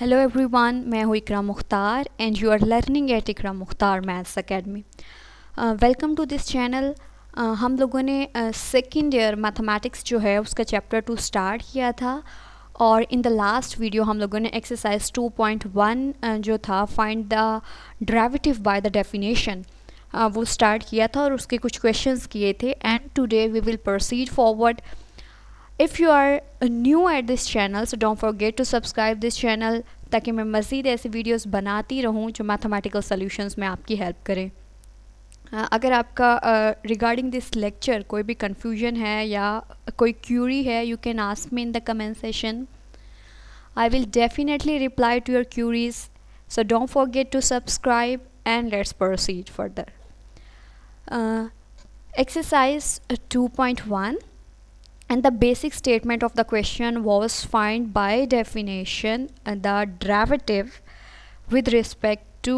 Hello everyone, मैं हूँ Iqra Mukhtar and you are learning at Iqra Mukhtar maths academy. Welcome to this channel. हम लोगों ने सेकेंड ईयर मैथमेटिक्स जो है उसका चैप्टर 2 स्टार्ट किया था और इन द लास्ट वीडियो हम लोगों ने एक्सरसाइज 2.1 जो था find the derivative by the definition वो स्टार्ट किया था और उसके कुछ क्वेश्चंस किए थे and today we will proceed forward. If you are new at this channel, so don't forget to subscribe this channel ताकि मैं मज़ीद ऐसी वीडियोस बनाती रहूं जो मैथमेटिकल सॉल्यूशंस में आपकी हेल्प करें. अगर आपका रिगार्डिंग दिस लेक्चर कोई भी कंफ्यूजन है या कोई क्यूरी है, you can ask me in the comment session. I will definitely reply to your queries. So don't forget to subscribe and let's proceed further. Exercise 2.1. And the basic statement of the question was find by definition the derivative with respect to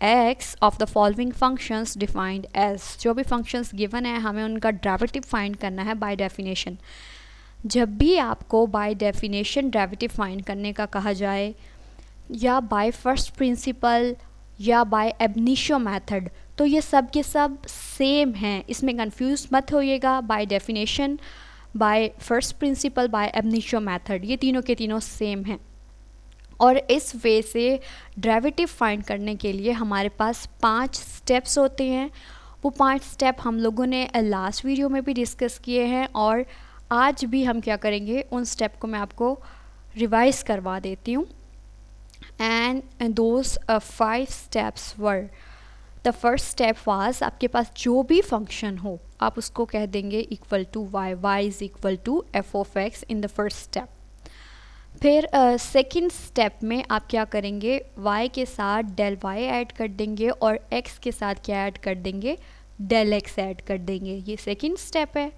x of the following functions defined as. जो भी functions given है हमें उनका derivative find करना है by definition. जब भी आपको by definition derivative find करने का कहा जाए या by first principle या by ab initio method, तो ये सब के सब सेम हैं, इसमें कंफ्यूज मत होइएगा. by definition, by first principle, by ab initio method, ये तीनों के तीनों सेम हैं. और इस वे से डेरिवेटिव फाइंड करने के लिए हमारे पास 5 स्टेप्स होते हैं. वो 5 स्टेप हम लोगों ने लास्ट वीडियो में भी डिस्कस किए हैं और आज भी हम क्या करेंगे, उन स्टेप को मैं आपको रिवाइज करवा देती हूँ. And those 5 steps were, the first step was आपके पास जो भी फंक्शन हो आप उसको कह देंगे equal to y, y is equal to f of x in the first step. फिर सेकंड स्टेप में आप क्या करेंगे, y के साथ डेल y ऐड कर देंगे और x के साथ क्या ऐड कर देंगे, डेल x ऐड कर देंगे. ये सेकंड स्टेप है.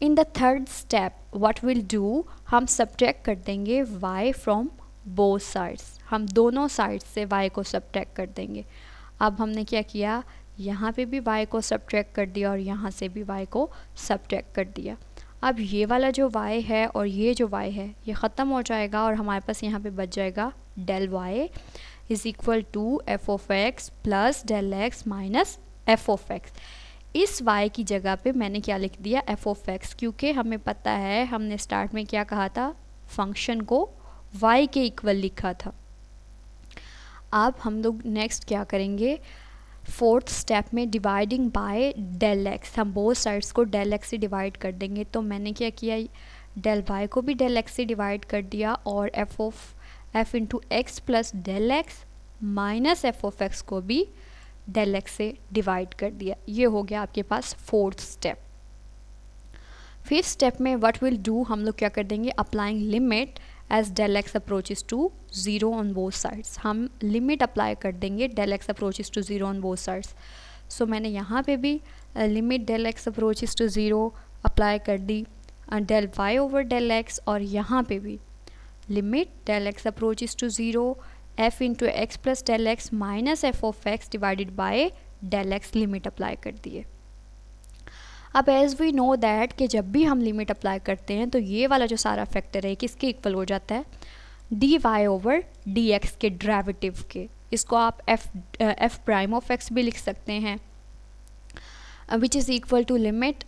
In the third step what will do, हम सब्ट्रैक्ट कर देंगे y फ्रॉम बोथ साइड्स. हम दोनों साइड्स से y को सब्ट्रैक्ट कर देंगे. अब हमने क्या किया, यहाँ पे भी y को सब्ट्रैक्ट कर दिया और यहाँ से भी y को सब्ट्रैक्ट कर दिया. अब ये वाला जो y है और ये जो y है ये ख़त्म हो जाएगा और हमारे पास यहाँ पे बच जाएगा del y is equal to f of x plus del x minus f of x. इस y की जगह पे मैंने क्या लिख दिया, एफ ऑफ एक्स, क्योंकि हमें पता है हमने स्टार्ट में क्या कहा था, फंक्शन को y के इक्वल लिखा था. अब हम लोग नेक्स्ट क्या करेंगे, फोर्थ स्टेप में डिवाइडिंग बाय डेल एक्स, हम बोथ साइड्स को डेल एक्स से डिवाइड कर देंगे. तो मैंने क्या किया, डेल वाई को भी डेल एक्स से डिवाइड कर दिया और f into x plus del x minus f of x को भी डेल एक्स से डिवाइड कर दिया. ये हो गया आपके पास फोर्थ स्टेप. फिफ्थ स्टेप में व्हाट विल डू, हम लोग क्या कर देंगे, applying limit as del x approaches to zero on both sides. हम लिमिट अप्लाई कर देंगे del x approaches to zero on both sides. So मैंने यहाँ पे भी limit del x approaches to zero apply कर दी del y over del x, और यहाँ पे भी limit del x approaches to zero f into x plus del x minus f of x divided by del x limit apply कर दिए. अब as we know that कि जब भी हम लिमिट अप्लाई करते हैं तो ये वाला जो सारा फैक्टर है किसके इक्वल हो जाता है, d y over d x के डेरिवेटिव के. इसको आप एफ प्राइम ऑफ एक्स भी लिख सकते हैं, which is equal to limit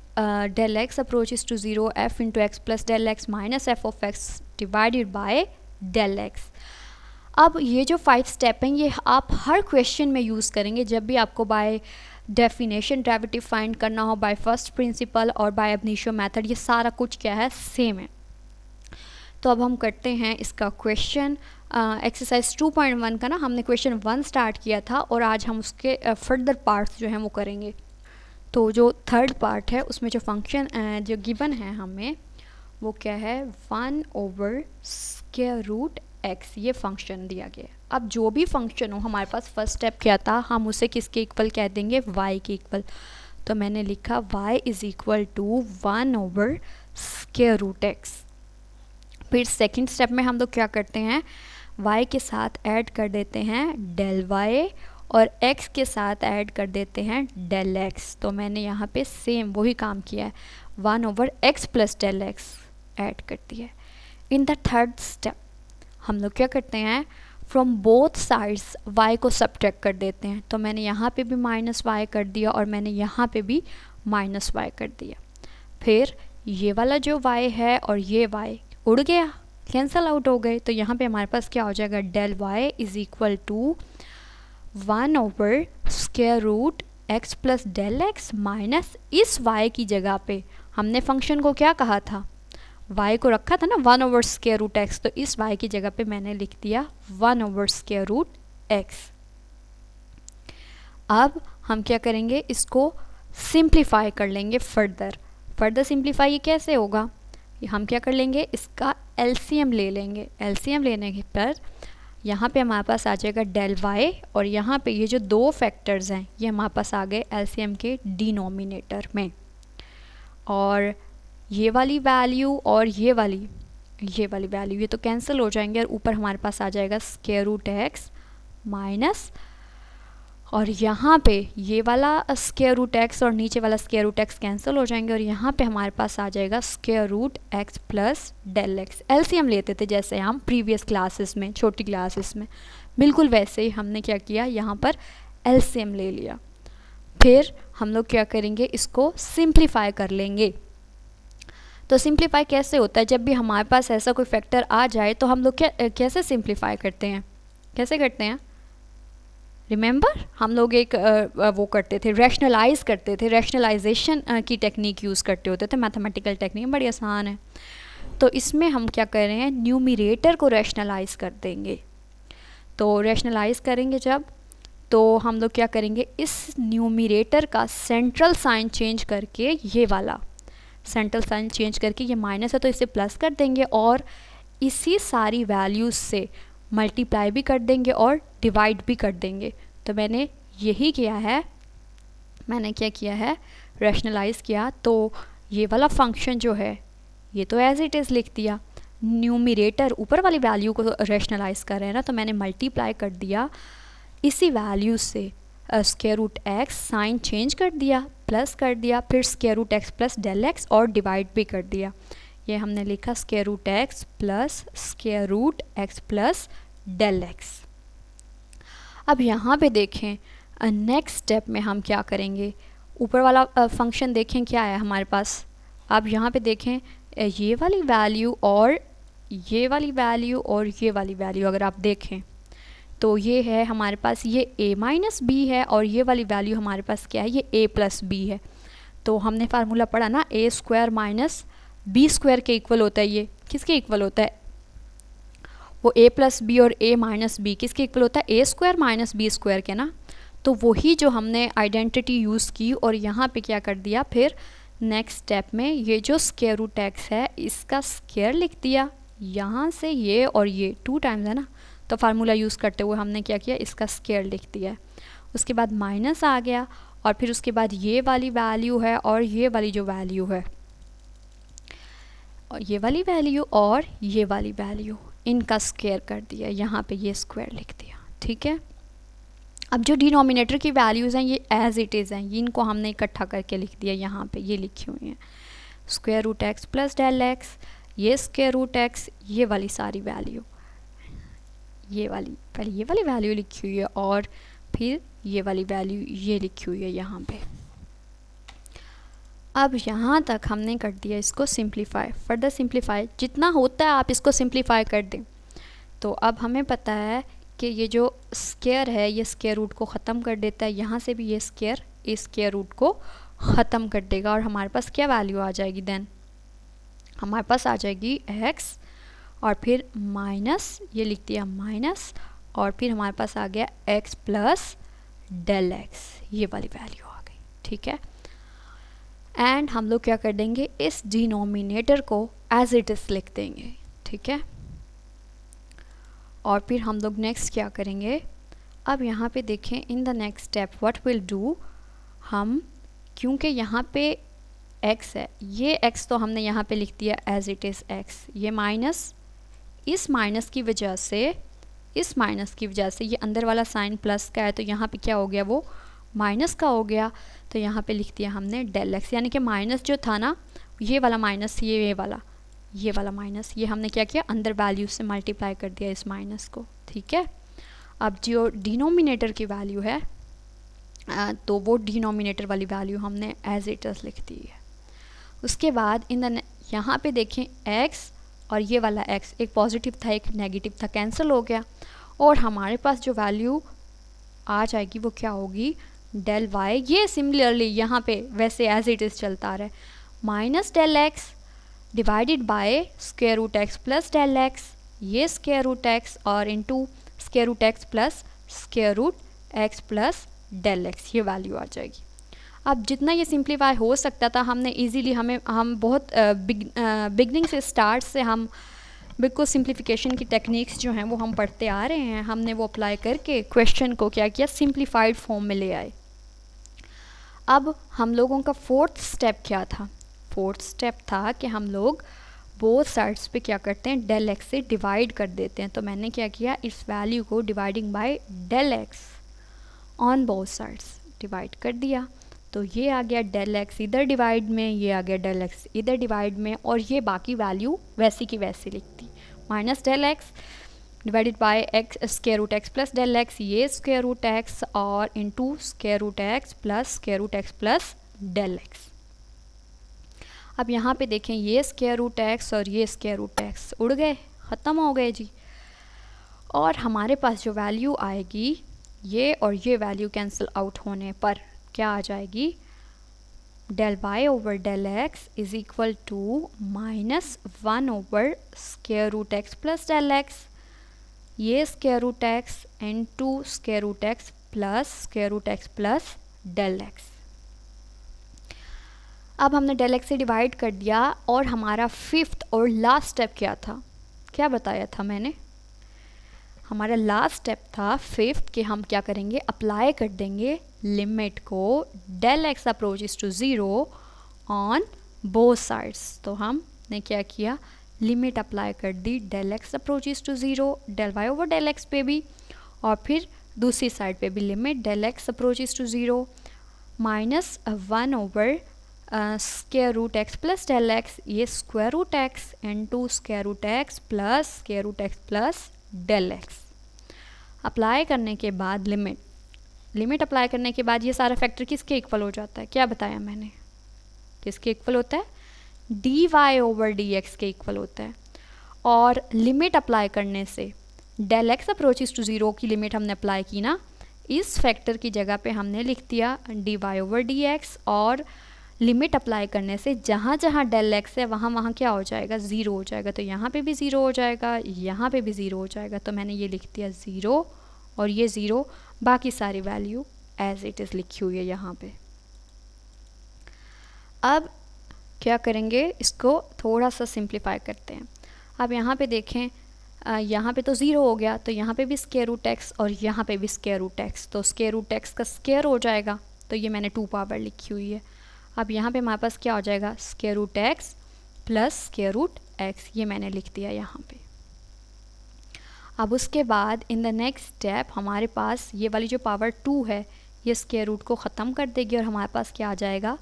del x approaches to zero f into x plus del x minus f of x divided by del x. अब ये जो 5 स्टेप हैं ये आप हर क्वेश्चन में यूज़ करेंगे जब भी आपको बाय डेफिनेशन डेरिवेटिव फाइंड करना हो, बाय फर्स्ट प्रिंसिपल और बाय एब इनिशियो मेथड. ये सारा कुछ क्या है, सेम है. तो अब हम करते हैं इसका क्वेश्चन. एक्सरसाइज 2.1 का ना हमने क्वेश्चन 1 स्टार्ट किया था और आज हम उसके फर्दर पार्ट्स जो हैं वो करेंगे. तो जो थर्ड पार्ट है उसमें जो फंक्शन जो गिवन है हमें वो क्या है, 1 ओवर स्क्वायर रूट एक्स, ये फंक्शन दिया गया. अब जो भी फंक्शन हो, हमारे पास फर्स्ट स्टेप क्या था, हम उसे किसके इक्वल कह देंगे, y के इक्वल. तो मैंने लिखा y is equal to 1 over square root x. फिर सेकंड स्टेप में हम लोग क्या करते हैं, y के साथ ऐड कर देते हैं डेल y और x के साथ ऐड कर देते हैं डेल x. तो मैंने यहाँ पे सेम वही काम किया है, 1 over x plus del x add कर दिया. इन द थर्ड स्टेप हम लोग क्या करते हैं, फ्रॉम बोथ साइड्स y को सब्ट्रैक्ट कर देते हैं। तो मैंने यहाँ पे भी माइनस वाई कर दिया और मैंने यहाँ पे भी माइनस वाई कर दिया। फिर ये वाला जो y है और ये y उड़ गया, कैंसल आउट हो गए। तो यहाँ पे हमारे पास क्या हो जाएगा, del y is equal to 1/√x plus del x minus इस y की जगह पे हमने फंक्शन को क्या कहा था, y को रखा था ना 1/√x, तो इस y की जगह पे मैंने लिख दिया 1/√x। अब हम क्या करेंगे, इसको सिंप्लीफाई कर लेंगे फर्दर सिंप्लीफाई ये कैसे होगा, हम क्या कर लेंगे, इसका एलसीएम ले लेंगे। एलसीएम लेने के पर यहाँ पे हमारे पास आ जाएगा डेल y और यहाँ पे ये जो दो फैक्टर्स हैं ये हमारे पास आ गए एलसीएम के डिनोमिनेटर में। और ये वाली वैल्यू और ये वाली वैल्यू ये तो कैंसिल हो जाएंगे और ऊपर हमारे पास आ जाएगा √x माइनस, और यहाँ पे ये वाला √x और नीचे वाला √x कैंसिल हो जाएंगे और यहाँ पे हमारे पास आ जाएगा √x plus del x. LCM लेते थे जैसे हम प्रीवियस क्लासेस में, छोटी क्लासेस में, बिल्कुल वैसे ही हमने क्या किया, यहाँ पर एलसीएम ले लिया। फिर हम लोग क्या करेंगे, इसको सिंप्लीफाई कर लेंगे। तो सिंप्लीफाई कैसे होता है, जब भी हमारे पास ऐसा कोई फैक्टर आ जाए तो हम लोग कैसे सिंप्लीफाई करते हैं, कैसे करते हैं, रिमेंबर हम लोग एक वो करते थे, रैशनलाइज करते थे, रैशनलाइजेशन की टेक्निक यूज़ करते होते थे, मैथमेटिकल टेक्निक बड़ी आसान है। तो इसमें हम क्या कर रहे हैं, न्यूमरेटर को रैशनलाइज कर देंगे। तो रैशनलाइज करेंगे जब, तो हम लोग क्या करेंगे, इस न्यूमरेटर का सेंट्रल साइन चेंज करके, ये वाला सेंट्रल साइन चेंज करके, ये माइनस है तो इसे प्लस कर देंगे और इसी सारी वैल्यूज़ से मल्टीप्लाई भी कर देंगे और डिवाइड भी कर देंगे। तो मैंने यही किया है, मैंने क्या किया है, रैशनलाइज किया। तो ये वाला फंक्शन जो है ये तो एज इट इज़ लिख दिया, न्यूमरेटर ऊपर वाली वैल्यू को रैशनलाइज कर रहे हैं ना, तो मैंने मल्टीप्लाई कर दिया इसी वैल्यू से √x, साइन चेंज कर दिया, प्लस कर दिया, फिर √x प्लस डेल एक्स और डिवाइड भी कर दिया। ये हमने लिखा √x plus √x plus del x. अब यहाँ पे देखें नेक्स्ट स्टेप में हम क्या करेंगे, ऊपर वाला फंक्शन देखें क्या है हमारे पास। अब यहाँ पे देखें ये वाली वैल्यू और ये वाली वैल्यू और ये वाली वैल्यू अगर आप देखें तो ये है हमारे पास, ये a माइनस बी है और ये वाली वैल्यू हमारे पास क्या है, ये a प्लस बी है। तो हमने फार्मूला पढ़ा ना, a square minus b square के इक्वल होता है। ये किसके इक्वल होता है, वो a प्लस बी और a माइनस बी किसके इक्वल होता है, a square minus b square के ना। तो वही जो हमने आइडेंटिटी यूज़ की और यहाँ पे क्या कर दिया, फिर नेक्स्ट स्टेप में ये जो √x है इसका स्क्वायर लिख दिया। यहाँ से ये और ये 2 टाइम्स है ना, तो फार्मूला यूज़ करते हुए हमने क्या किया, इसका स्क्वायर लिख दिया। उसके बाद माइनस आ गया और फिर उसके बाद ये वाली वैल्यू है और ये वाली जो वैल्यू है, और ये वाली वैल्यू और ये वाली वैल्यू, इनका स्क्वायर कर दिया, यहाँ पे ये स्क्वायर लिख दिया। ठीक है, अब जो डिनोमिनेटर की वैल्यूज़ हैं ये एज इट इज़ हैं, इनको हमने इकट्ठा करके लिख दिया, यहाँ पे ये लिखी हुई हैं √x प्लस डेल एक्स, ये √x, ये वाली सारी वैल्यू, ये वाली पहले ये वाली वैल्यू लिखी हुई है और फिर ये वाली वैल्यू ये लिखी हुई है यहाँ पे। अब यहाँ तक हमने कर दिया इसको सिंप्लीफाई, फर्दर सिंप्लीफाई जितना होता है आप इसको सिंप्लीफाई कर दें। तो अब हमें पता है कि ये जो स्क्वायर है ये स्क्वायर रूट को ख़त्म कर देता है, यहाँ से भी ये स्क्वायर इस स्क्वायर रूट को ख़त्म कर देगा और हमारे पास क्या वैल्यू आ जाएगी, देन हमारे पास आ जाएगी x और फिर माइनस, ये लिख दिया माइनस, और फिर हमारे पास आ गया x प्लस डेल एक्स, ये वाली वैल्यू आ गई। ठीक है, एंड हम लोग क्या कर देंगे, इस डिनोमिनेटर को एज इट इज़ लिख देंगे। ठीक है, और फिर हम लोग नेक्स्ट क्या करेंगे, अब यहाँ पे देखें इन the next step what will do, हम क्योंकि यहाँ पे x है, ये x तो हमने यहाँ पे लिख दिया एज इट इज़ x, ये माइनस, इस माइनस की वजह से, इस माइनस की वजह से ये अंदर वाला साइन प्लस का है तो यहाँ पे क्या हो गया, वो माइनस का हो गया। तो यहाँ पे लिख दिया हमने डेल एक्स, यानी कि माइनस जो था ना, ये वाला माइनस, ये वाला, ये वाला माइनस, ये हमने क्या किया, अंदर वैल्यू से मल्टीप्लाई कर दिया इस माइनस को, ठीक है। अब जो डिनोमिनेटर की वैल्यू है तो वो डिनोमिनेटर वाली वैल्यू हमने एज इट इज़ लिख दी है। उसके बाद यहाँ पे देखें x और ये वाला x, एक पॉजिटिव था एक नेगेटिव था, कैंसिल हो गया, और हमारे पास जो वैल्यू आ जाएगी वो क्या होगी, डेल y। ये सिमिलरली यहाँ पे वैसे एज इट इज़ चलता रहा है, minus del x divided by square root x plus del x, ये स्क्वायर रूट x और into square root x plus square root x plus del x, ये वैल्यू आ जाएगी। अब जितना ये सिंप्लीफाई हो सकता था हमने इजीली, हम बहुत बिगनिंग से स्टार्ट से हम बिल्कुल सिंप्लीफिकेशन की टेक्निक्स जो हैं वो हम पढ़ते आ रहे हैं, हमने वो अप्लाई करके क्वेश्चन को क्या किया, सिंप्लीफाइड फॉर्म में ले आए। अब हम लोगों का फोर्थ स्टेप क्या था, फोर्थ स्टेप था कि हम लोग बोथ साइड्स पे क्या करते हैं, डेल एक्स से डिवाइड कर देते हैं। तो मैंने क्या किया, इस वैल्यू को dividing by del x on both sides divide कर दिया, तो ये आ गया डेल एक्स इधर डिवाइड में, ये आ गया डेल एक्स इधर डिवाइड में, और ये बाकी वैल्यू वैसी की वैसी लिखती, minus del x divided by x square root x plus del x, ये स्क्वायर रूट एक्स और into square root x plus square root x plus del x. अब यहाँ पे देखें, ये स्क्वायर रूट एक्स और ये स्क्वायर रूट एक्स उड़ गए, ख़त्म हो गए जी, और हमारे पास जो वैल्यू आएगी, ये और ये वैल्यू कैंसिल आउट होने पर क्या आ जाएगी, del y over del x is equal to minus 1 over square root x plus del x, ये square root x into square root x plus del x. अब हमने डेल एक्स से divide कर दिया, और हमारा फिफ्थ और लास्ट स्टेप क्या था, क्या बताया था मैंने, हमारा लास्ट स्टेप था फिफ्थ कि हम क्या करेंगे, अप्लाई कर देंगे लिमिट को del x approaches to zero on both sides. तो हमने क्या किया, लिमिट अप्लाई कर दी del x approaches to zero del y over del x पे भी, और फिर दूसरी साइड पे भी limit del x approaches to zero minus 1 over square root x plus del x, ये square root x into square root x plus del x. Apply करने के बाद लिमिट अप्लाई करने के बाद ये सारा फैक्टर किसके इक्वल हो जाता है, क्या बताया मैंने, किसके इक्वल होता है, d y over d x के इक्वल होता है। और लिमिट अप्लाई करने से del x approaches to zero की लिमिट हमने अप्लाई की ना, इस फैक्टर की जगह पे हमने लिख दिया d y over d x, और लिमिट अप्लाई करने से जहाँ जहाँ डेल एक्स है वहाँ वहाँ क्या हो जाएगा, ज़ीरो हो जाएगा। तो यहाँ पे भी ज़ीरो हो जाएगा, यहाँ पे भी ज़ीरो हो जाएगा, तो मैंने ये लिख दिया ज़ीरो और ये ज़ीरो, बाकी सारी वैल्यू एज इट इज़ लिखी हुई है यहाँ पे। अब क्या करेंगे, इसको थोड़ा सा सिंप्लीफाई करते हैं। अब यहाँ पे देखें, यहाँ पे तो ज़ीरो हो गया, तो यहाँ पे भी स्क्वायर रूट एक्स और यहाँ पे भी स्क्वायर रूट एक्स, तो स्क्वायर रूट एक्स का स्क्वायर हो जाएगा, तो ये मैंने 2 पावर लिखी हुई है। अब यहाँ पे हमारे पास क्या हो जाएगा, square root x plus square root x, ये मैंने लिख दिया यहाँ पे। अब उसके बाद इन द नेक्स्ट स्टेप हमारे पास ये वाली जो पावर 2 है ये स्क्वायर रूट को ख़त्म कर देगी, और हमारे पास क्या आ जाएगा,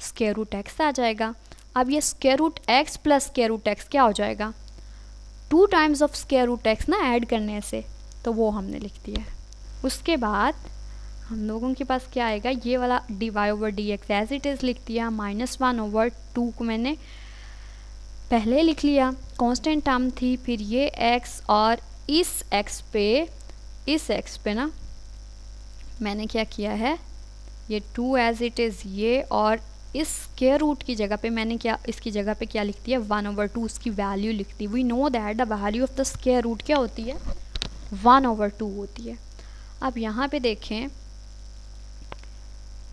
स्क्वायर रूट एक्स आ जाएगा। अब ये square root x plus square root x क्या हो जाएगा, 2 times of square root x ना ऐड करने से, तो वो हमने लिख दिया। उसके बाद हम लोगों के पास क्या आएगा, ये वाला d y over d x as it is लिख दिया, माइनस 1 ओवर 2 को मैंने पहले लिख लिया, कांस्टेंट टर्म थी, फिर ये x और इस x पे ना मैंने क्या किया है, ये 2 एज इट इज़ ये, और इस स्क्वायर रूट की जगह पे मैंने क्या, इसकी जगह पे क्या लिख दिया, 1 ओवर 2 उसकी वैल्यू लिख दी। We know that the value of the square root क्या होती है, 1 ओवर 2 होती है। अब यहाँ पे देखें,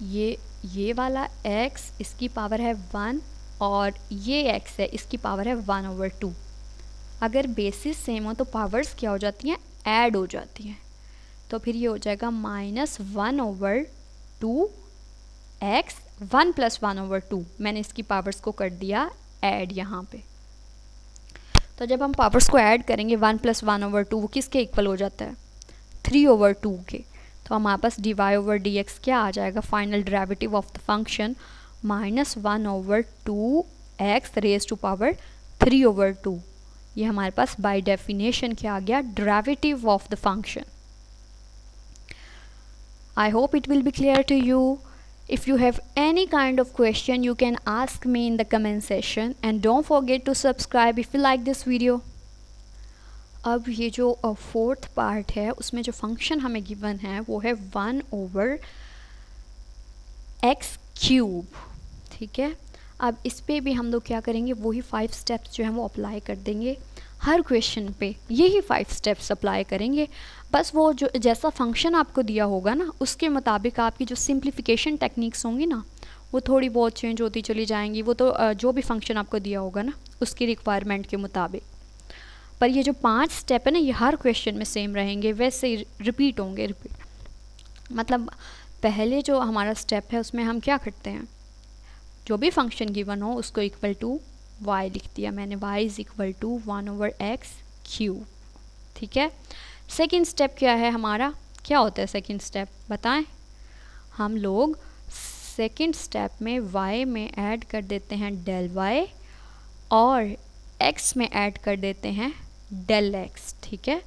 ये वाला x इसकी पावर है 1 और ये x है इसकी पावर है 1 ओवर 2। अगर बेसिस सेम हो तो पावर्स क्या हो जाती हैं, ऐड हो जाती हैं, तो फिर ये हो जाएगा minus 1 over 2 x 1 plus 1 over 2, मैंने इसकी पावर्स को कर दिया ऐड यहाँ पे। तो जब हम पावर्स को ऐड करेंगे 1 प्लस 1 ओवर 2 वो किसके इक्वल हो जाता है, 3 ओवर 2 के। तो हमारे पास d y over d x क्या आ जाएगा, final derivative of the function minus 1 over 2 x raise to power 3/2। ये हमारे पास बाय डेफिनेशन क्या आ गया, derivative of the function. I hope it will be clear to you. If you have any kind of question, you can ask me in the comment section and don't forget to subscribe if you like this video. अब ये जो fourth part है उसमें जो function हमें given है वो है 1/x³। ठीक है, अब इस पे भी हम लोग क्या करेंगे, वही 5 स्टेप्स जो हैं वो अप्लाई कर देंगे। हर क्वेश्चन पे यही 5 स्टेप्स अप्लाई करेंगे। बस वो जो जैसा फंक्शन आपको दिया होगा ना उसके मुताबिक आपकी जो सिंप्लीफिकेशन टेक्निक्स होंगी ना वो थोड़ी बहुत चेंज होती चली जाएंगी। वो तो जो भी फंक्शन आपको दिया होगा ना उसकी रिक्वायरमेंट के मुताबिक। पर ये जो 5 स्टेप है ना ये हर क्वेश्चन में सेम रहेंगे, वैसे ही रिपीट होंगे। मतलब पहले जो हमारा स्टेप है उसमें हम क्या करते हैं, जो भी फंक्शन गिवन हो उसको इक्वल टू y लिख दिया मैंने, y is equal to 1/x³। ठीक है, सेकेंड स्टेप क्या है हमारा, क्या होता है सेकेंड स्टेप बताएं। हम लोग सेकेंड स्टेप में y में ऐड कर देते हैं del y और x में ऐड कर देते हैं del x। ठीक है,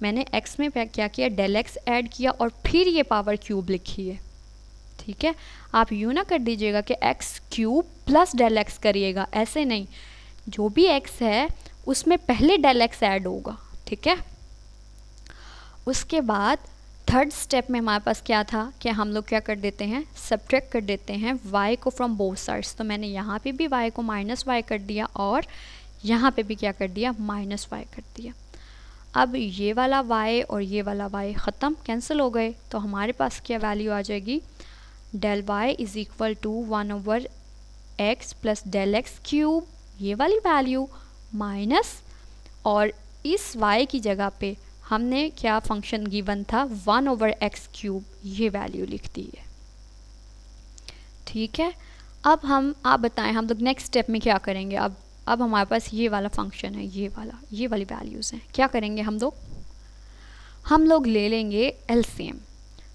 मैंने x में क्या किया, del x ऐड किया और फिर ये पावर क्यूब लिखी है। ठीक है, आप यूँ ना कर दीजिएगा कि x³ प्लस del x करिएगा, ऐसे नहीं, जो भी x है उसमें पहले del x ऐड होगा। ठीक है, उसके बाद थर्ड स्टेप में हमारे पास क्या था कि हम लोग क्या कर देते हैं, सब्ट्रैक्ट कर देते हैं y को फ्रॉम बोथ साइड्स। तो मैंने यहाँ पे भी y को -y कर दिया और यहाँ पे भी क्या कर दिया, -y कर दिया। अब ये वाला y और ये वाला y ख़त्म, कैंसिल हो गए। तो हमारे पास क्या वैल्यू आ जाएगी, del y is equal to 1/x plus del x³, ये वाली वैल्यू माइनस, और इस y की जगह पे हमने क्या फंक्शन गिवन था 1/x³, ये वैल्यू लिख दी है। ठीक है, अब आप बताएं हम लोग नेक्स्ट स्टेप में क्या करेंगे। अब हमारे पास ये वाला फंक्शन है, ये वाली वैल्यूज़ हैं, क्या करेंगे हम लोग ले लेंगे एलसीएम।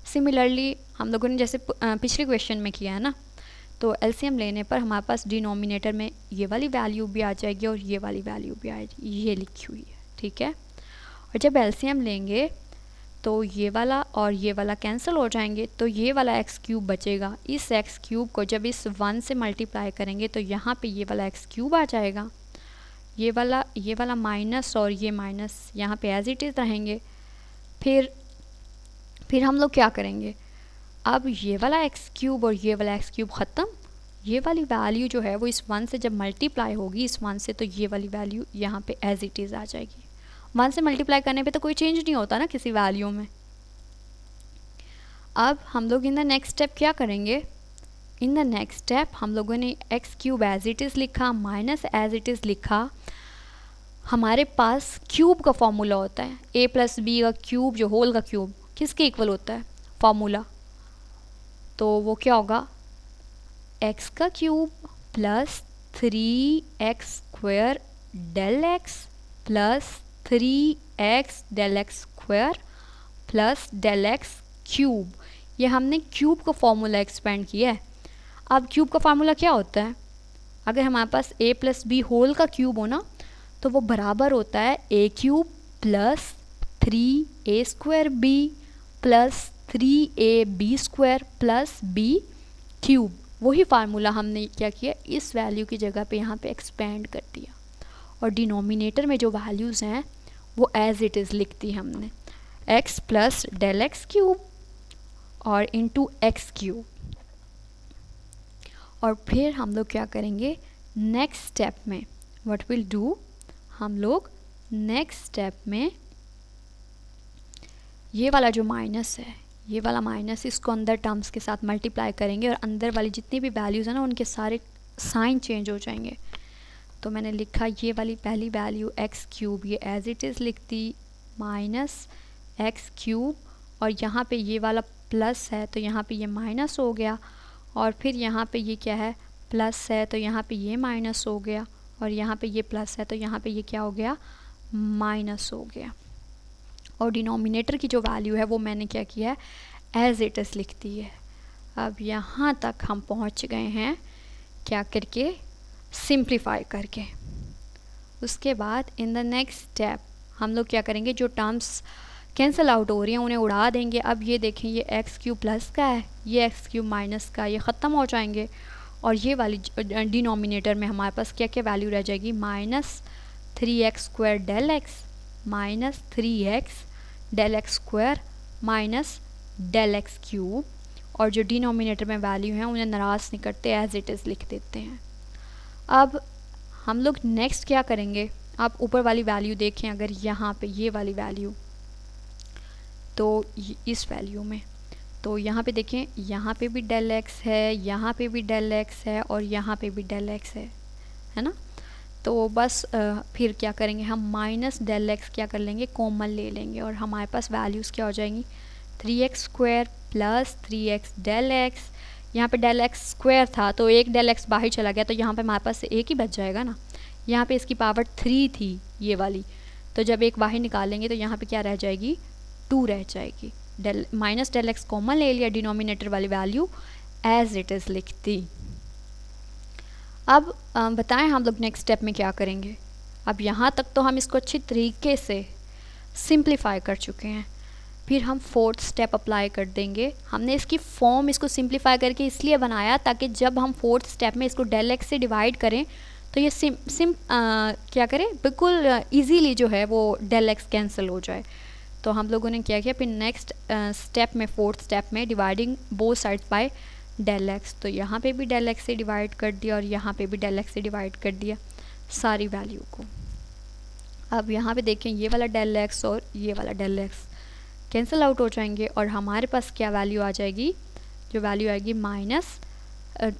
सिमिलरली हम लोगों ने जैसे पिछले क्वेश्चन में किया है ना, तो एलसीएम लेने पर हमारे पास डिनोमिनेटर में ये वाली वैल्यू भी आ जाएगी और ये वाली वैल्यू भी आएगी, ये लिखी हुई है। ठीक है, और जब एलसीएम लेंगे तो ये वाला और ये वाला कैंसिल हो जाएंगे, तो ये वाला x³ बचेगा। इस x³ को जब इस 1 से मल्टीप्लाई करेंगे तो यहाँ पे ये वाला x³ आ जाएगा, ये वाला माइनस और ये माइनस यहाँ पे एज इट इज़ रहेंगे। फिर हम लोग क्या करेंगे, अब ये वाला x³ और ये वाला x³ ख़त्म, ये वाली वैल्यू जो है वो इस 1 से जब मल्टीप्लाई होगी इस 1 से, तो ये वाली वैल्यू यहाँ पे एज इट इज़ आ जाएगी। 1 से मल्टीप्लाई करने पे तो कोई चेंज नहीं होता ना किसी वैल्यू में। अब हम लोग इन द नेक्स्ट स्टेप क्या करेंगे, इन द नेक्स्ट स्टेप हम लोगों ने x³ एज इट इज़ लिखा, माइनस एज इट इज़ लिखा। हमारे पास क्यूब का फॉर्मूला होता है, a + b का क्यूब, जो होल का क्यूब किसके इक्वल होता है फॉर्मूला, तो वो क्या होगा, x³ plus 3x² del x plus 3x del x² plus del x³। ये हमने क्यूब का फॉर्मूला एक्सपेंड किया है। अब क्यूब का फार्मूला क्या होता है, अगर हमारे पास a + b होल का क्यूब हो ना तो वो बराबर होता है a³ plus 3a² b plus 3ab² plus b³। वही फार्मूला हमने क्या किया, इस वैल्यू की जगह पे यहाँ पे एक्सपेंड कर दिया और डिनोमिनेटर में जो वैल्यूज़ हैं वो एज इट इज़ लिख दी हमने, x प्लस del x³ और इंटू x³। और फिर हम लोग क्या करेंगे नेक्स्ट स्टेप में, व्हाट विल डू, हम लोग नेक्स्ट स्टेप में ये वाला जो माइनस है, ये वाला माइनस इसको अंदर टर्म्स के साथ मल्टीप्लाई करेंगे और अंदर वाली जितनी भी वैल्यूज़ हैं ना उनके सारे साइन चेंज हो जाएंगे। तो मैंने लिखा ये वाली पहली वैल्यू x³ ये एज इट इज़ लिख दी, माइनस x³ और यहाँ पे ये वाला प्लस है तो यहाँ पे ये माइनस हो गया, और फिर यहाँ पे ये क्या है प्लस है तो यहाँ पे ये माइनस हो गया, और यहाँ पे ये प्लस है तो यहाँ पे ये क्या हो गया माइनस हो गया। और डिनोमिनेटर की जो वैल्यू है वो मैंने क्या किया है एज इट इज़ लिख दी है। अब यहाँ तक हम पहुँच गए हैं क्या करके, सिंप्लीफाई करके। उसके बाद इन द नेक्स्ट स्टेप हम लोग क्या करेंगे, जो टर्म्स कैंसिल आउट हो रही हैं उन्हें उड़ा देंगे। अब ये देखें, ये एक्स क्यूब प्लस का है, ये एक्स क्यूब माइनस का, ये ख़त्म हो जाएंगे और ये वाली डिनोमिनेटर में हमारे पास क्या क्या वैल्यू रह जाएगी, minus 3x square del x minus 3x del x square minus del x cube, और जो डिनोमिनेटर में वैल्यू हैं उन्हें नाराज़ नहीं करते, एज इट इज़ लिख देते हैं। अब हम लोग नेक्स्ट क्या करेंगे, आप ऊपर वाली वैल्यू देखें, अगर यहाँ पे ये वाली वैल्यू, तो इस वैल्यू में, तो यहाँ पे देखें, यहाँ पे भी डेल एक्स है, यहाँ पे भी डेल एक्स है और यहाँ पे भी डेल एक्स है ना। तो बस फिर क्या करेंगे हम, माइनस डेल एक्स क्या कर लेंगे, कॉमन ले लेंगे और हमारे पास वैल्यूज़ क्या हो जाएंगी, 3x square plus 3x del x. यहाँ पे डेल एक्स स्क्वायर था तो एक डेल एक्स बाहर चला गया, तो यहाँ पे हमारे पास एक ही बच जाएगा ना। यहाँ पे इसकी पावर 3 थी ये वाली, तो जब एक बाहर निकालेंगे तो यहाँ पे क्या रह जाएगी, 2 रह जाएगी। Del minus del x common ले लिया, डिनोमिनेटर वाली वैल्यू एज इट इज़ लिख दी। अब बताएं हम लोग नेक्स्ट स्टेप में क्या करेंगे। अब यहाँ तक तो हम इसको अच्छी तरीके से सिंप्लीफाई कर चुके हैं, फिर हम फोर्थ स्टेप अप्लाई कर देंगे। हमने इसकी फॉर्म इसको सिंप्लीफाई करके इसलिए बनाया ताकि जब हम फोर्थ स्टेप में इसको डेल एक्स से डिवाइड करें तो ये क्या करें, बिल्कुल इजीली जो है वो डेल एक्स कैंसिल हो जाए। तो हम लोगों ने क्या किया, फिर नेक्स्ट स्टेप में, फोर्थ स्टेप में, dividing both sides by del x, तो यहाँ पे भी डेल एक्स से डिवाइड कर दिया और यहाँ पे भी डेल एक्स से डिवाइड कर दिया सारी वैल्यू को। अब यहाँ पे देखें, ये वाला डेल एक्स और ये वाला डेल एक्स कैंसिल आउट हो जाएंगे और हमारे पास क्या वैल्यू आ जाएगी, जो वैल्यू आएगी minus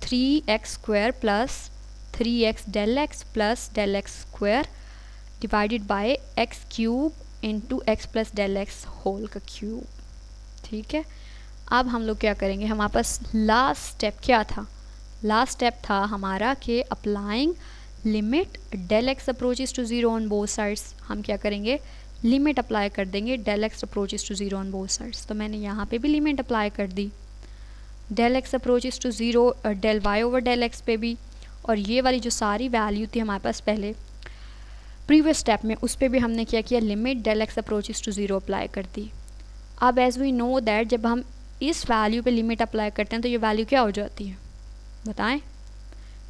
3x square plus 3x del x plus del x square divided by x cube into x plus del x whole का क्यूब। ठीक है, अब हम लोग क्या करेंगे, हमारे पास लास्ट स्टेप क्या था, लास्ट स्टेप था हमारा कि applying limit del x approaches to zero on both sides. हम क्या करेंगे, लिमिट अप्लाई कर देंगे del x approaches to zero on both sides. तो मैंने यहाँ पे भी लिमिट अप्लाई कर दी del x approaches to zero del y over del x पे भी, और ये वाली जो सारी वैल्यू थी हमारे पास पहले प्रीवियस स्टेप में, उस पर भी हमने क्या किया, limit del x approaches to zero apply कर दी। अब एज वी नो दैट जब हम इस वैल्यू पे लिमिट अप्लाई करते हैं तो ये वैल्यू क्या हो जाती है बताएं,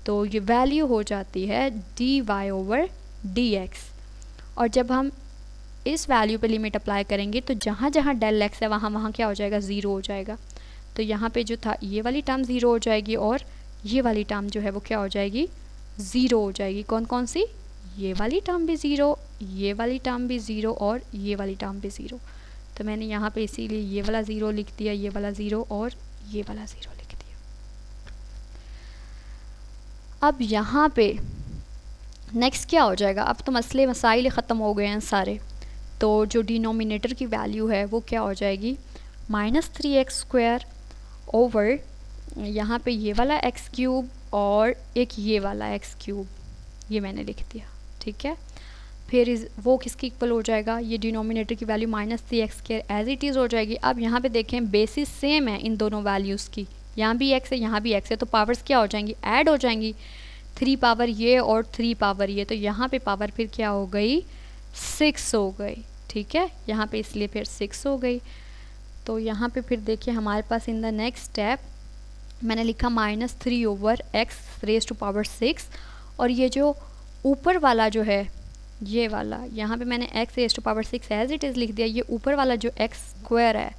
तो ये वैल्यू हो जाती है d y over d x. और जब हम इस वैल्यू पे लिमिट अप्लाई करेंगे तो जहाँ जहाँ डेल एक्स है वहाँ वहाँ क्या हो जाएगा, ज़ीरो हो जाएगा। तो यहाँ पे जो था ये वाली टर्म ज़ीरो हो जाएगी और ये वाली टर्म जो है वो क्या हो जाएगी, ज़ीरो हो जाएगी। कौन कौन सी, ये वाली टर्म भी ज़ीरो, ये वाली टर्म भी ज़ीरो और ये वाली टर्म भी ज़ीरो। तो मैंने यहाँ पे इसीलिए ये वाला ज़ीरो लिख दिया, ये वाला ज़ीरो और ये वाला ज़ीरो लिख दिया। अब यहाँ पे नेक्स्ट क्या हो जाएगा, अब तो मसले मसाइल ख़त्म हो गए हैं सारे। तो जो डिनोमिनेटर की वैल्यू है वो क्या हो जाएगी, माइनस 3x स्क्वायर ओवर यहाँ पे ये वाला एक्स क्यूब और एक ये वाला एक्स क्यूब, ये मैंने लिख दिया। ठीक है, फिर वो किसके इक्वल हो जाएगा, ये डिनोमिनेटर की value minus 3x square as it is हो जाएगी। अब यहाँ पे देखें बेसिस सेम है इन दोनों वैल्यूज़ की, यहाँ भी x है यहाँ भी x है, तो पावर्स क्या हो जाएंगी, ऐड हो जाएंगी, 3 पावर ये और 3 पावर ये, तो यहाँ पे पावर फिर क्या हो गई, 6 हो गई। ठीक है, यहाँ पे इसलिए फिर 6 हो गई। तो यहाँ पे फिर देखिए हमारे पास इन द नेक्स्ट स्टेप मैंने लिखा minus 3 over x raise to power 6, और ये जो ऊपर वाला जो है ये वाला, यहाँ पे मैंने x raise to power 6 as it is लिख दिया। ये ऊपर वाला जो x स्क्वायर है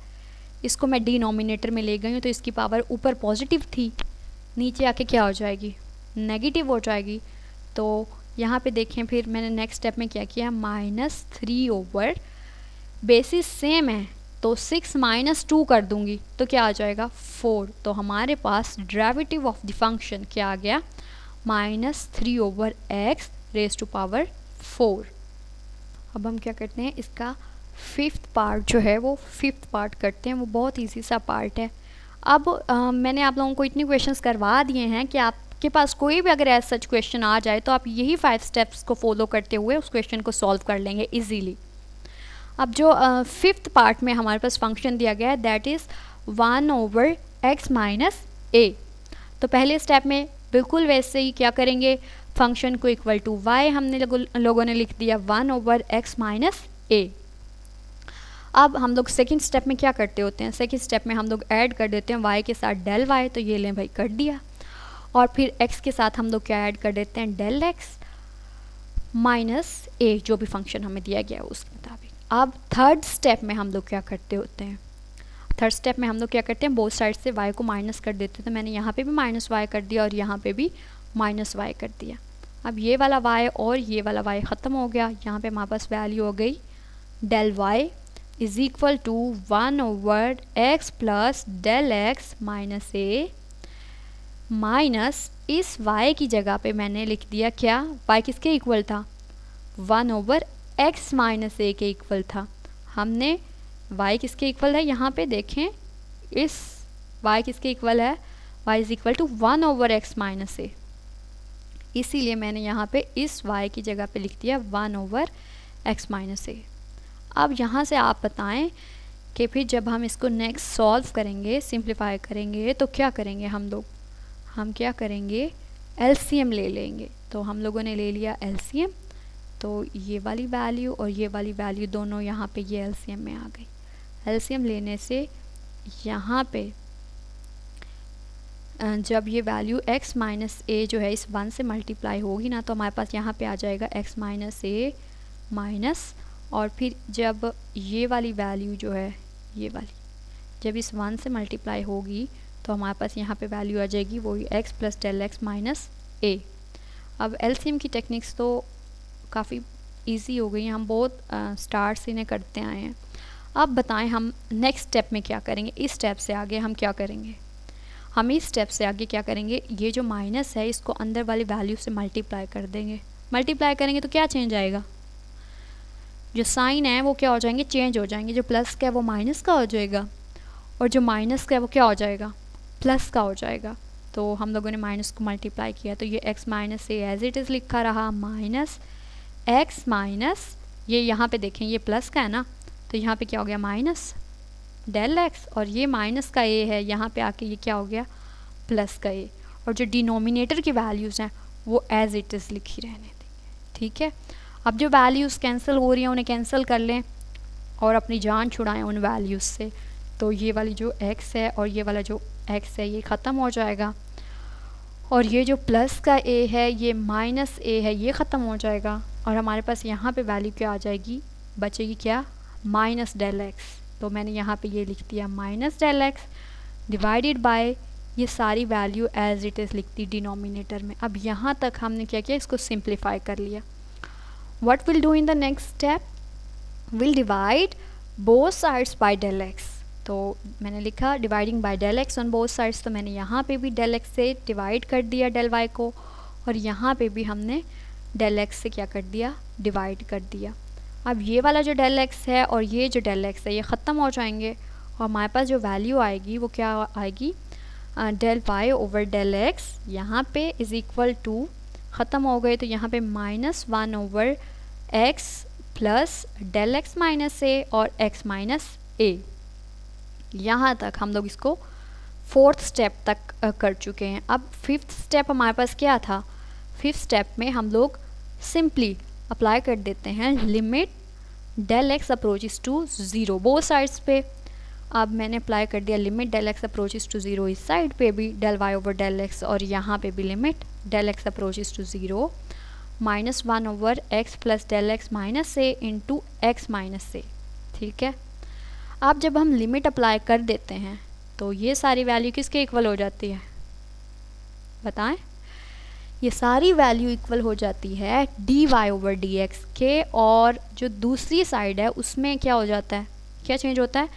इसको मैं डिनोमिनेटर में ले गई हूँ, तो इसकी पावर ऊपर पॉजिटिव थी, नीचे आके क्या हो जाएगी, नेगेटिव हो जाएगी। तो यहाँ पे देखें फिर मैंने नेक्स्ट स्टेप में क्या किया, माइनस 3 ओवर बेसिस सेम है तो 6 माइनस 2 कर दूंगी तो क्या आ जाएगा, 4। तो हमारे पास डेरिवेटिव ऑफ द फंक्शन क्या आ गया, minus 3 over x raise to power 4। अब हम क्या करते हैं, इसका फिफ्थ पार्ट जो है वो फिफ्थ पार्ट करते हैं, वो बहुत इजी सा पार्ट है। अब मैंने आप लोगों को इतने क्वेश्चंस करवा दिए हैं कि आपके पास कोई भी अगर ऐसा सच क्वेश्चन आ जाए तो आप यही 5 स्टेप्स को फॉलो करते हुए उस क्वेश्चन को सॉल्व कर लेंगे इजीली। अब जो फिफ्थ पार्ट में हमारे पास फंक्शन दिया गया है that is 1 over x minus a. तो पहले स्टेप में बिल्कुल वैसे ही क्या करेंगे, फंक्शन को इक्वल टू वाई हमने लोगों ने लिख दिया 1/x माइनस ए। अब हम लोग सेकंड स्टेप में क्या करते होते हैं, सेकंड स्टेप में हम लोग ऐड कर देते हैं y के साथ डेल y, तो ये लें भाई कर दिया, और फिर x के साथ हम लोग क्या ऐड कर देते हैं डेल x माइनस ए, जो भी फंक्शन हमें दिया गया है उसके मुताबिक। अब थर्ड स्टेप में हम लोग क्या करते होते हैं, थर्ड स्टेप में हम लोग क्या करते हैं बोथ साइड से y को माइनस कर देते हैं। तो मैंने यहाँ पे भी माइनस y कर दिया और यहाँ पे भी माइनस y कर दिया। अब ये वाला y और ये वाला y ख़त्म हो गया, यहाँ पे हमारे पास वैल्यू हो गई del y is equal to 1/x plus del x minus a, minus इस y की जगह पे मैंने लिख दिया क्या, y किसके इक्वल था, 1/x माइनस ए के इक्वल था। हमने y किसके इक्वल है, यहाँ पे देखें इस y किसके इक्वल है, y is equal to 1/x minus a, इसीलिए मैंने यहाँ पे इस y की जगह पे लिख दिया 1/x माइनस ए। अब यहाँ से आप बताएं कि फिर जब हम इसको नेक्स्ट सॉल्व करेंगे, सिंप्लीफाई करेंगे, तो क्या करेंगे हम लोग, हम क्या करेंगे एलसीएम ले लेंगे। तो हम लोगों ने ले लिया एलसीएम, तो ये वाली वैल्यू और ये वाली वैल्यू दोनों यहाँ पे ये एलसीएम में आ गई। एलसीएम लेने से यहाँ पे जब ये वैल्यू x माइनस ए जो है इस 1 से मल्टीप्लाई होगी ना, तो हमारे पास यहाँ पे आ जाएगा x माइनस ए माइनस, और फिर जब ये वाली वैल्यू जो है ये वाली जब इस 1 से मल्टीप्लाई होगी तो हमारे पास यहाँ पे वैल्यू आ जाएगी वही x plus del x minus a. अब एलसीएम की टेक्निक्स तो काफ़ी इजी हो गई हैं, हम बहुत स्टार्ट से इन्हें करते आए हैं। अब बताएं हम नेक्स्ट स्टेप में क्या करेंगे, इस स्टेप से आगे हम क्या करेंगे, हम इस स्टेप से आगे क्या करेंगे, ये जो माइनस है इसको अंदर वाली वैल्यू से मल्टीप्लाई कर देंगे। मल्टीप्लाई करेंगे तो क्या चेंज आएगा, जो साइन है वो क्या हो जाएंगे, चेंज हो जाएंगे। जो प्लस का है वो माइनस का हो जाएगा और जो माइनस का है वो क्या हो जाएगा, प्लस का हो जाएगा। तो हम लोगों ने माइनस को मल्टीप्लाई किया तो ये x minus a as it is लिखा रहा, माइनस x माइनस ये यहाँ पे देखें ये प्लस का है ना, तो यहाँ पे क्या हो गया माइनस डेल x, और ये माइनस का a है, यहाँ पे आके ये क्या हो गया प्लस का a, और जो डिनोमिनेटर की वैल्यूज़ हैं वो एज इट इज़ लिखी रहने देंगे। ठीक है, अब जो वैल्यूज़ कैंसिल हो रही हैं उन्हें कैंसिल कर लें और अपनी जान छुड़ाएं उन वैल्यूज़ से। तो ये वाली जो x है और ये वाला जो x है ये ख़त्म हो जाएगा, और ये जो प्लस का a है ये माइनस a है ये ख़त्म हो जाएगा, और हमारे पास यहाँ पे वैल्यू क्या आ जाएगी, बचेगी क्या माइनस डेल x। तो मैंने यहाँ पे ये लिख दिया minus del x divided by ये सारी वैल्यू एज इट इज़ लिख दी डिनोमिनेटर में। अब यहाँ तक हमने क्या किया, इसको सिंप्लीफाई कर लिया। What we'll do in the next step, we'll divide both sides by del x। तो मैंने लिखा dividing by del x on both sides, तो मैंने यहाँ पे भी डेल x से डिवाइड कर दिया डेल y को, और यहाँ पे भी हमने डेल x से क्या कर दिया डिवाइड कर दिया। अब ये वाला जो डेल x है और ये जो डेल x है ये ख़त्म हो जाएंगे, और हमारे पास जो वैल्यू आएगी वो क्या आएगी, del y over del x यहाँ पे इज़ इक्वल टू ख़त्म हो गए, तो यहाँ पे -1/x plus del x minus a और x माइनस ए। यहाँ तक हम लोग इसको फोर्थ स्टेप तक कर चुके हैं। अब फिफ्थ स्टेप हमारे पास क्या था, फिफ्थ स्टेप में हम लोग सिंपली अप्लाई कर देते हैं limit del x approaches to 0 both sides पे। अब मैंने अप्लाई कर दिया limit del x approaches to 0 इस साइड पे भी del y over del x, और यहाँ पे भी limit del x approaches to 0 -1/x plus del x minus a into x minus a. ठीक है, अब जब हम लिमिट अप्लाई कर देते हैं तो ये सारी वैल्यू किसके इक्वल हो जाती है, बताएं, ये सारी वैल्यू इक्वल हो जाती है dy ओवर dx के, और जो दूसरी साइड है उसमें क्या हो जाता है, क्या चेंज होता है,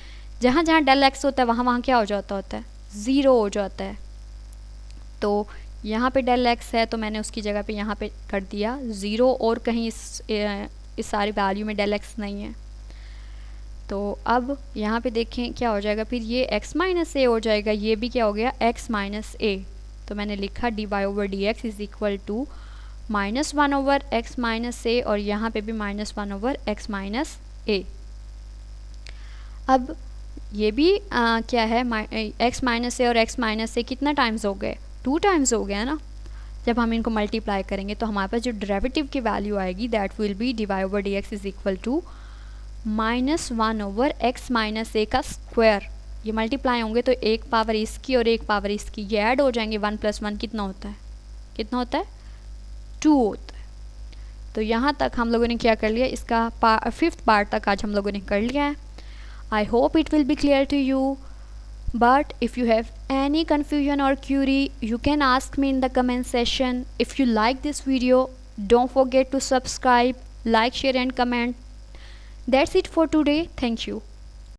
जहाँ जहाँ डेल x होता है वहाँ वहाँ क्या हो जाता है, 0 हो जाता है। तो यहाँ पे डेल x है तो मैंने उसकी जगह पे यहाँ पे कर दिया 0, और कहीं इस सारी वैल्यू में डेल x नहीं है। तो अब यहाँ पे देखें क्या हो जाएगा, फिर ये x माइनस ए हो जाएगा, ये भी क्या हो गया x माइनस ए। तो मैंने लिखा dy over dx is equal to -1/x minus a, और यहाँ पे भी -1/x माइनस ए। अब ये भी क्या है x माइनस ए और x माइनस ए कितना टाइम्स हो गए, 2 टाइम्स हो गया ना। जब हम इनको मल्टीप्लाई करेंगे तो हमारे पास जो डेरिवेटिव की वैल्यू आएगी that will be dy/dx is equal to -1/x - a का स्क्वायर। ये मल्टीप्लाई होंगे तो एक पावर इसकी और एक पावर इसकी ये ऐड हो जाएंगे। 1 + 1 कितना होता है, 2 होता है। तो यहाँ तक हम लोगों ने क्या कर लिया, इसका 5th पार्ट तक आज हम लोगों ने कर लिया है। I hope it will be clear to you, but if you have any confusion or query you can ask me in the comment section. If you like this video, don't forget to subscribe, like, share and comment. That's it for today. Thank you.